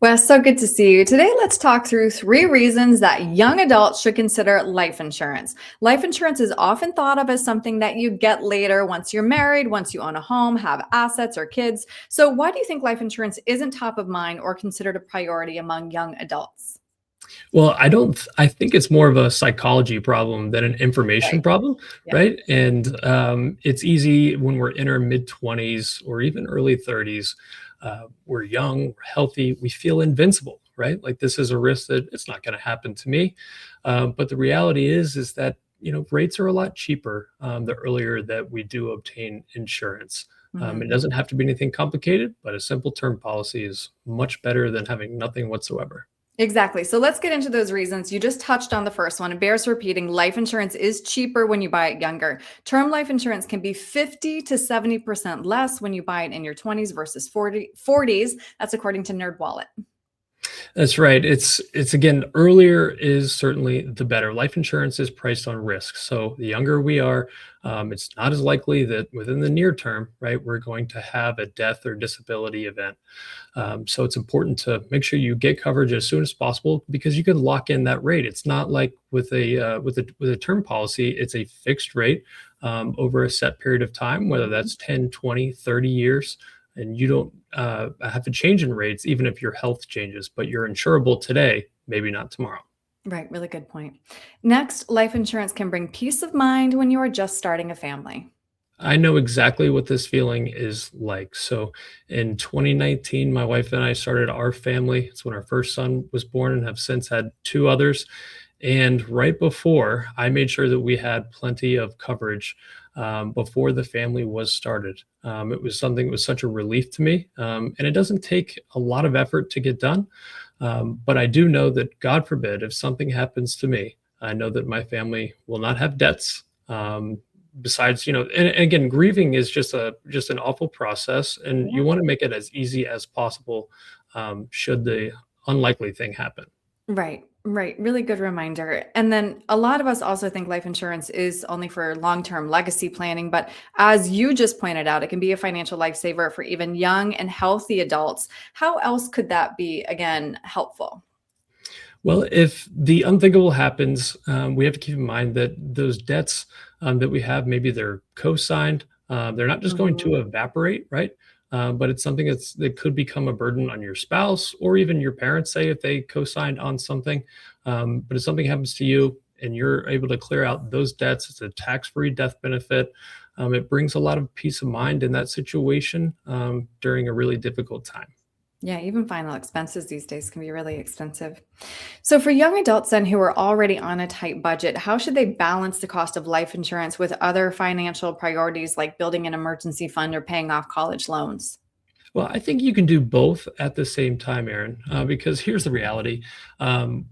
Wes, so good to see you. Today, let's talk through 3 reasons that young adults should consider life insurance. Life insurance is often thought of as something that you get later once you're married, once you own a home, have assets, or kids. So, why do you think life insurance isn't top of mind or considered a priority among young adults? Well, I don't I think it's more of a psychology problem than an information Right. problem, Yeah. right? And, it's easy when we're in our mid-20s or even early 30s, we're young, we're healthy, we feel invincible, right? Like, this is a risk that it's not gonna happen to me. But the reality is that, rates are a lot cheaper, the earlier that we do obtain insurance. It Mhm. doesn't have to be anything complicated, but a simple term policy is much better than having nothing whatsoever. Exactly. So let's get into those reasons. You just touched on the first one. It bears repeating. Life insurance is cheaper when you buy it younger. Term life insurance can be 50 to 70% less when you buy it in your 20s versus 40s. That's according to NerdWallet. That's right. It's again, earlier is certainly the better. Life insurance is priced on risk. So the younger we are, it's not as likely that within the near term, right, we're going to have a death or disability event. So it's important to make sure you get coverage as soon as possible because you can lock in that rate. It's not like with a term policy, it's a fixed rate over a set period of time, whether that's 10, 20, 30 years. And you don't have to change in rates even if your health changes, but you're insurable today, maybe not tomorrow. Right. Really good point. Next, life insurance can bring peace of mind when you are just starting a family. I know exactly what this feeling is like. So in 2019, my wife and I started our family. It's when our first son was born and have since had two others. And right before, I made sure that we had plenty of coverage before the family was started. It was something that was such a relief to me. And it doesn't take a lot of effort to get done. But I do know that, God forbid, if something happens to me, I know that my family will not have debts. Besides, and again, grieving is just an awful process, and Yeah. you want to make it as easy as possible should the unlikely thing happen. Right. Right. Really good reminder. And then a lot of us also think life insurance is only for long term legacy planning. But as you just pointed out, it can be a financial lifesaver for even young and healthy adults. How else could that be, again, helpful? Well, if the unthinkable happens, we have to keep in mind that those debts that we have, maybe they're co-signed. They're not just going to Mhm. evaporate, right? But it's something that could become a burden on your spouse or even your parents, say, if they co-signed on something. But if something happens to you and you're able to clear out those debts, it's a tax-free death benefit. It brings a lot of peace of mind in that situation during a really difficult time. Yeah, even final expenses these days can be really expensive. So, for young adults then who are already on a tight budget, how should they balance the cost of life insurance with other financial priorities like building an emergency fund or paying off college loans? Well, I think you can do both at the same time, Aaron, because here's the reality.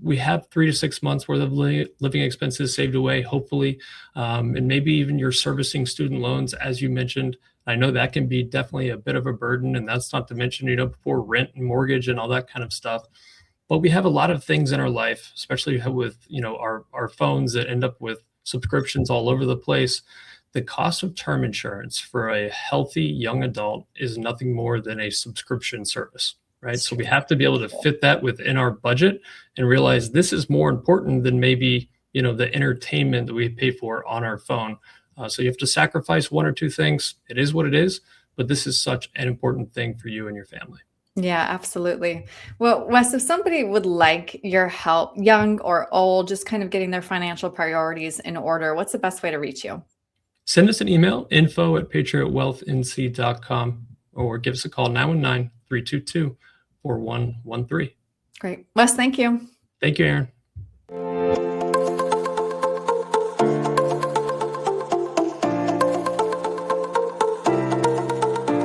We have 3 to 6 months worth of living expenses saved away, hopefully, and maybe even you're servicing student loans, as you mentioned. I know that can be definitely a bit of a burden, and that's not to mention, before rent and mortgage and all that kind of stuff. But we have a lot of things in our life, especially with our phones that end up with subscriptions all over the place. The cost of term insurance for a healthy young adult is nothing more than a subscription service, right? It's So we true. have to be able to fit that within our budget and realize this is more important than maybe the entertainment that we pay for on our phone. So you have to sacrifice one or two things. It is what it is, but this is such an important thing for you and your family. Yeah, absolutely. Well, Wes, if somebody would like your help, young or old, just kind of getting their financial priorities in order, what's the best way to reach you? Send us an email, info@patriotwealthnc.com, or give us a call, 919-322-4113. Great. Wes, thank you. Thank you, Aaron.